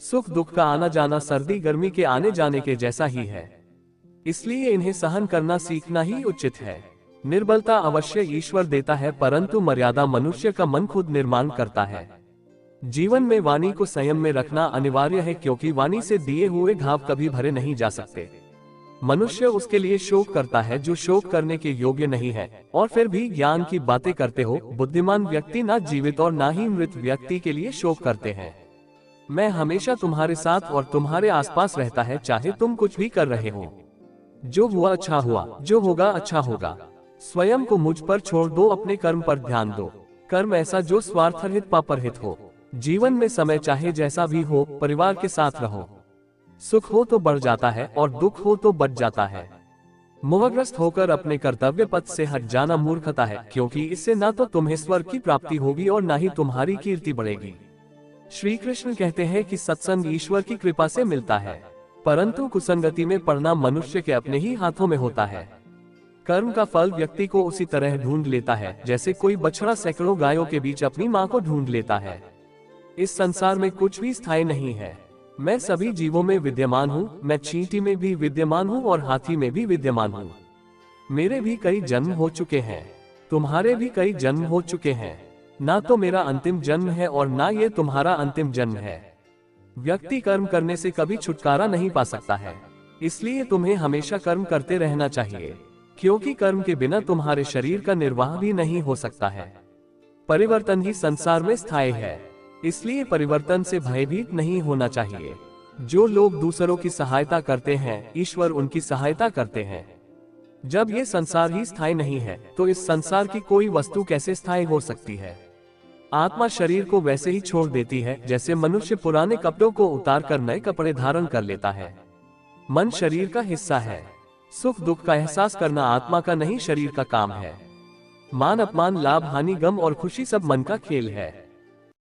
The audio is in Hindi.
सुख दुख का आना जाना सर्दी गर्मी के आने जाने के जैसा ही है, इसलिए इन्हें सहन करना सीखना ही उचित है। निर्बलता अवश्य ईश्वर देता है, परंतु मर्यादा मनुष्य का मन खुद निर्माण करता है। जीवन में वाणी को संयम में रखना अनिवार्य है, क्योंकि वाणी से दिए हुए घाव कभी भरे नहीं जा सकते। मनुष्य उसके लिए शोक करता है जो शोक करने के योग्य नहीं है, और फिर भी ज्ञान की बातें करते हो। बुद्धिमान व्यक्ति ना जीवित और ना ही मृत व्यक्ति के लिए शोक करते हैं। मैं हमेशा तुम्हारे साथ और तुम्हारे आसपास रहता है, चाहे तुम कुछ भी कर रहे हो। जो हुआ अच्छा हुआ, जो होगा अच्छा होगा। स्वयं को मुझ पर छोड़ दो, अपने कर्म पर ध्यान दो। कर्म ऐसा जो स्वार्थरहित पापरहित हो। जीवन में समय चाहे जैसा भी हो, परिवार के साथ रहो। सुख हो तो बढ़ जाता है और दुख हो तो बढ़ जाता है। मोहग्रस्त होकर अपने कर्तव्य पथ से हट जाना मूर्खता है, क्योंकि इससे ना तो तुम्हें स्वर्ग की प्राप्ति होगी और ना ही तुम्हारी कीर्ति बढ़ेगी। श्री कृष्ण कहते हैं कि सत्संग ईश्वर की कृपा से मिलता है, परंतु कुसंगति में पड़ना मनुष्य के अपने ही हाथों में होता है। कर्म का फल व्यक्ति को उसी तरह ढूंढ लेता है, जैसे कोई बछड़ा सैकड़ों गायों के बीच अपनी माँ को ढूंढ लेता है। इस संसार में कुछ भी स्थायी नहीं है। मैं सभी जीवों में विद्यमान हूँ। मैं चींटी में भी विद्यमान हूँ और हाथी में भी विद्यमान हूँ। मेरे भी कई जन्म हो चुके हैं, तुम्हारे भी कई जन्म हो चुके हैं। ना तो मेरा अंतिम जन्म है और ना ये तुम्हारा अंतिम जन्म है। व्यक्ति कर्म करने से कभी छुटकारा नहीं पा सकता है, इसलिए तुम्हें हमेशा कर्म करते रहना चाहिए, क्योंकि कर्म के बिना तुम्हारे शरीर का निर्वाह भी नहीं हो सकता है। परिवर्तन ही संसार में स्थायी है, इसलिए परिवर्तन से भयभीत नहीं होना चाहिए। जो लोग दूसरों की सहायता करते हैं, ईश्वर उनकी सहायता करते हैं। जब ये संसार ही स्थायी नहीं है, तो इस संसार की कोई वस्तु कैसे स्थायी हो सकती है। आत्मा शरीर को वैसे ही छोड़ देती है, जैसे मनुष्य पुराने कपड़ों को उतार कर नए कपड़े धारण कर लेता है। मन शरीर का हिस्सा है। सुख दुख का एहसास करना आत्मा का नहीं, शरीर का काम है। मान अपमान, लाभ हानि, गम और खुशी सब मन का खेल है।